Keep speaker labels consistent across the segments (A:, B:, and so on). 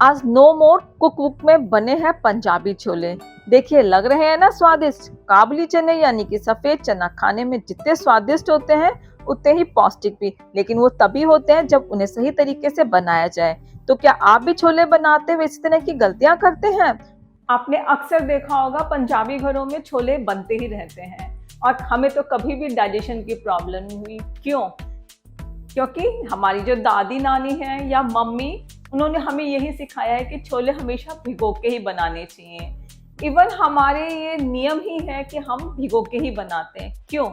A: आज नो मोर cook book में बने हैं पंजाबी छोले। देखिए लग रहे हैं ना स्वादिष्ट। काबुली चने यानी कि सफेद चना खाने में जितने स्वादिष्ट होते हैं उतने ही पौष्टिक भी, लेकिन वो तभी होते हैं जब उन्हें सही तरीके से बनाया जाए। तो क्या आप भी छोले बनाते हुए इस तरह की गलतियां करते हैं?
B: आपने अक्सर देखा होगा पंजाबी घरों में छोले बनते ही रहते हैं और हमें तो कभी भी डाइजेशन की प्रॉब्लम नहीं हुई। क्यों? क्योंकि हमारी जो दादी नानी है या मम्मी, उन्होंने हमें यही सिखाया है कि छोले हमेशा भिगो के ही बनाने चाहिए। इवन हमारे ये नियम ही है कि हम भिगो के ही बनाते हैं। क्यों?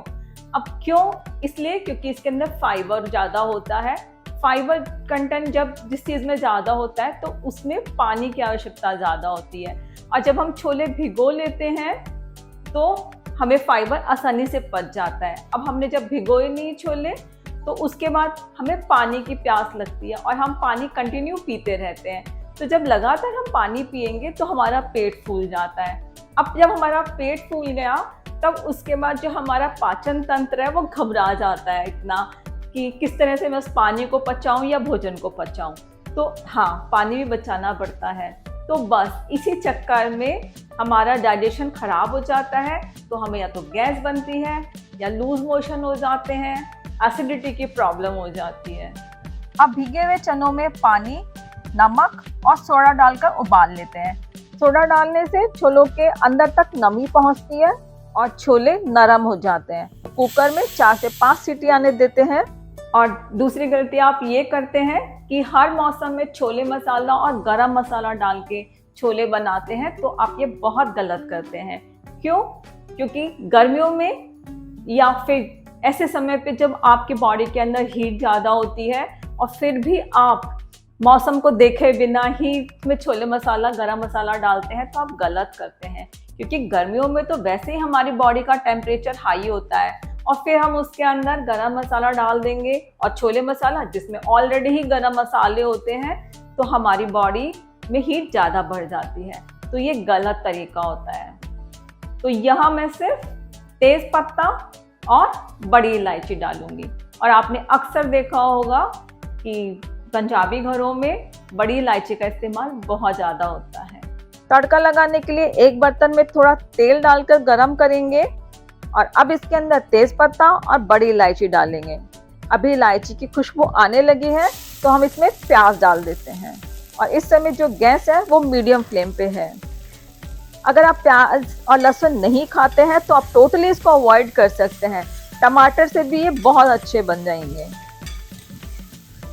B: अब क्यों? इसलिए क्योंकि इसके अंदर फाइबर ज़्यादा होता है। फाइबर कंटेंट जब जिस चीज़ में ज़्यादा होता है तो उसमें पानी की आवश्यकता ज़्यादा होती है, और जब हम छोले भिगो लेते हैं तो हमें फाइबर आसानी से पच जाता है। अब हमने जब भिगोए नहीं छोले तो उसके बाद हमें पानी की प्यास लगती है और हम पानी कंटिन्यू पीते रहते हैं। तो जब लगातार हम पानी पिएंगे तो हमारा पेट फूल जाता है। अब जब हमारा पेट फूल गया तब उसके बाद जो हमारा पाचन तंत्र है वो घबरा जाता है इतना कि किस तरह से मैं उस पानी को पचाऊं या भोजन को पचाऊं। तो हाँ, पानी भी बचाना पड़ता है। तो बस इसी चक्कर में हमारा डाइजेशन खराब हो जाता है, तो हमें या तो गैस बनती है या लूज मोशन हो जाते हैं, एसिडिटी की प्रॉब्लम हो जाती है।
A: अब भीगे हुए चनों में पानी, नमक और सोडा डालकर उबाल लेते हैं। सोडा डालने से छोलों के अंदर तक नमी पहुंचती है और छोले नरम हो जाते हैं। कुकर में 4 से 5 सीटी आने देते हैं।
B: और दूसरी गलती आप ये करते हैं कि हर मौसम में छोले मसाला और गरम मसाला डाल के छोले बनाते हैं, तो आप ये बहुत गलत करते हैं। क्यों? क्योंकि गर्मियों में या फिर ऐसे समय पे जब आपकी बॉडी के अंदर हीट ज़्यादा होती है और फिर भी आप मौसम को देखे बिना ही इसमें छोले मसाला गरम मसाला डालते हैं, तो आप गलत करते हैं। क्योंकि गर्मियों में तो वैसे ही हमारी बॉडी का टेम्परेचर हाई होता है और फिर हम उसके अंदर गरम मसाला डाल देंगे और छोले मसाला जिसमें ऑलरेडी ही गरम मसाले होते हैं, तो हमारी बॉडी में हीट ज़्यादा बढ़ जाती है। तो ये गलत तरीका होता है। तो यहाँ मैं सिर्फ तेज पत्ता और बड़ी इलायची डालूंगी। और आपने अक्सर देखा होगा कि पंजाबी घरों में बड़ी इलायची का इस्तेमाल बहुत ज़्यादा होता है।
A: तड़का लगाने के लिए एक बर्तन में थोड़ा तेल डालकर गरम करेंगे और अब इसके अंदर तेज पत्ता और बड़ी इलायची डालेंगे। अभी इलायची की खुशबू आने लगी है तो हम इसमें प्याज डाल देते हैं और इस समय जो गैस है वो मीडियम फ्लेम पे है। अगर आप प्याज और लहसुन नहीं खाते हैं तो आप टोटली इसको अवॉइड कर सकते हैं। टमाटर से भी ये बहुत अच्छे बन जाएंगे।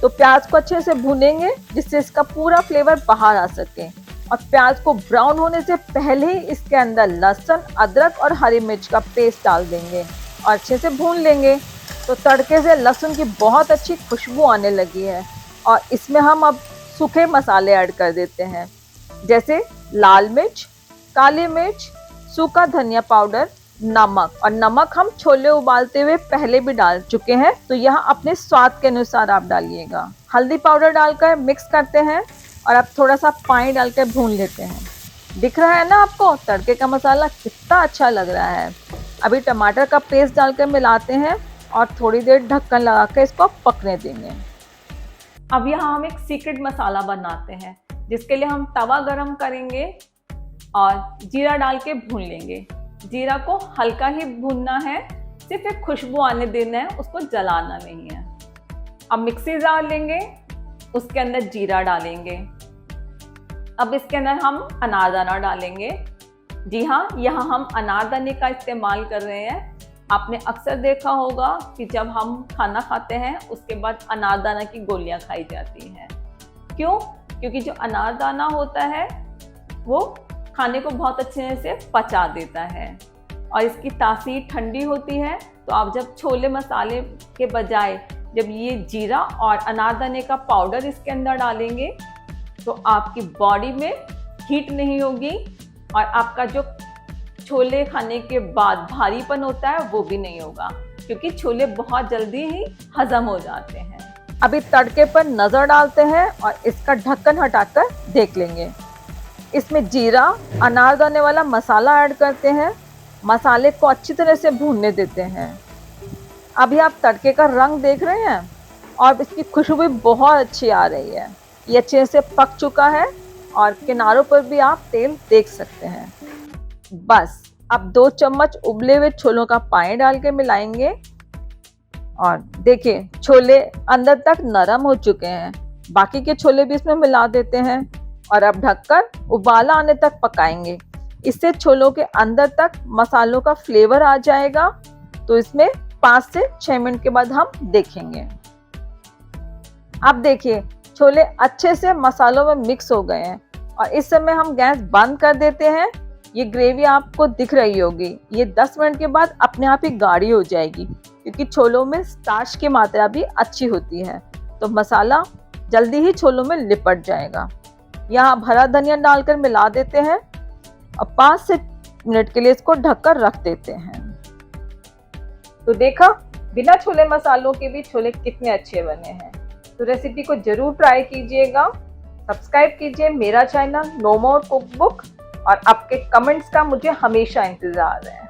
A: तो प्याज को अच्छे से भूनेंगे जिससे इसका पूरा फ्लेवर बाहर आ सके, और प्याज को ब्राउन होने से पहले ही इसके अंदर लहसुन, अदरक और हरी मिर्च का पेस्ट डाल देंगे और अच्छे से भून लेंगे। तो तड़के से लहसुन की बहुत अच्छी खुशबू आने लगी है और इसमें हम अब सूखे मसाले ऐड कर देते हैं, जैसे लाल मिर्च, काली मिर्च, सूखा धनिया पाउडर, नमक। और नमक हम छोले उबालते हुए पहले भी डाल चुके हैं, तो यहाँ अपने स्वाद के अनुसार आप डालिएगा। हल्दी पाउडर डालकर मिक्स करते हैं और अब थोड़ा सा पानी डालकर भून लेते हैं। दिख रहा है ना आपको तड़के का मसाला कितना अच्छा लग रहा है। अभी टमाटर का पेस्ट डालकर मिलाते हैं और थोड़ी देर ढक्कन लगाकर इसको पकने देंगे।
B: अब यहाँ हम एक सीक्रेट मसाला बनाते हैं, जिसके लिए हम तवा गरम करेंगे और जीरा डाल के भून लेंगे। जीरा को हल्का ही भूनना है, सिर्फ एक खुशबू आने देना है, उसको जलाना नहीं है। अब मिक्सी जार लेंगे, उसके अंदर जीरा डालेंगे। अब इसके अंदर हम अनारदाना डालेंगे। जी हाँ, यहाँ हम अनारदाने का इस्तेमाल कर रहे हैं। आपने अक्सर देखा होगा कि जब हम खाना खाते हैं उसके बाद अनारदाना की गोलियां खाई जाती हैं। क्यों? क्योंकि जो अनारदाना होता है वो खाने को बहुत अच्छे से पचा देता है और इसकी तासीर ठंडी होती है। तो आप जब छोले मसाले के बजाय जब ये जीरा और अनारदाने का पाउडर इसके अंदर डालेंगे तो आपकी बॉडी में हीट नहीं होगी और आपका जो छोले खाने के बाद भारीपन होता है वो भी नहीं होगा, क्योंकि छोले बहुत जल्दी ही हजम हो जाते हैं।
A: अभी तड़के पर नज़र डालते हैं और इसका ढक्कन हटाकर देख लेंगे। इसमें जीरा, अनारदाने वाला मसाला ऐड करते हैं। मसाले को अच्छी तरह से भूनने देते हैं। अभी आप तड़के का रंग देख रहे हैं और इसकी खुशबू भी बहुत अच्छी आ रही है। ये अच्छे से पक चुका है और किनारों पर भी आप तेल देख सकते हैं। बस अब 2 चम्मच उबले हुए छोलों का पानी डाल के मिलाएंगे और देखिए छोले अंदर तक नरम हो चुके हैं। बाकी के छोले भी इसमें मिला देते हैं और अब ढककर उबाला आने तक पकाएंगे। इससे छोलों के अंदर तक मसालों का फ्लेवर आ जाएगा। तो इसमें 5 से 6 मिनट के बाद हम देखेंगे। अब देखिए छोले अच्छे से मसालों में मिक्स हो गए हैं और इस समय हम गैस बंद कर देते हैं। ये ग्रेवी आपको दिख रही होगी, ये 10 मिनट के बाद अपने आप ही गाढ़ी हो जाएगी क्योंकि छोलों में स्टार्च की मात्रा भी अच्छी होती है, तो मसाला जल्दी ही छोलों में लिपट जाएगा। यहाँ हरा धनिया डालकर मिला देते हैं और 5 से मिनट के लिए इसको ढककर रख देते हैं।
B: तो देखा बिना छोले मसालों के भी छोले कितने अच्छे बने हैं। तो रेसिपी को जरूर ट्राई कीजिएगा। सब्सक्राइब कीजिए मेरा चैनल नो मोर कुक बुक और आपके कमेंट्स का मुझे हमेशा इंतजार है।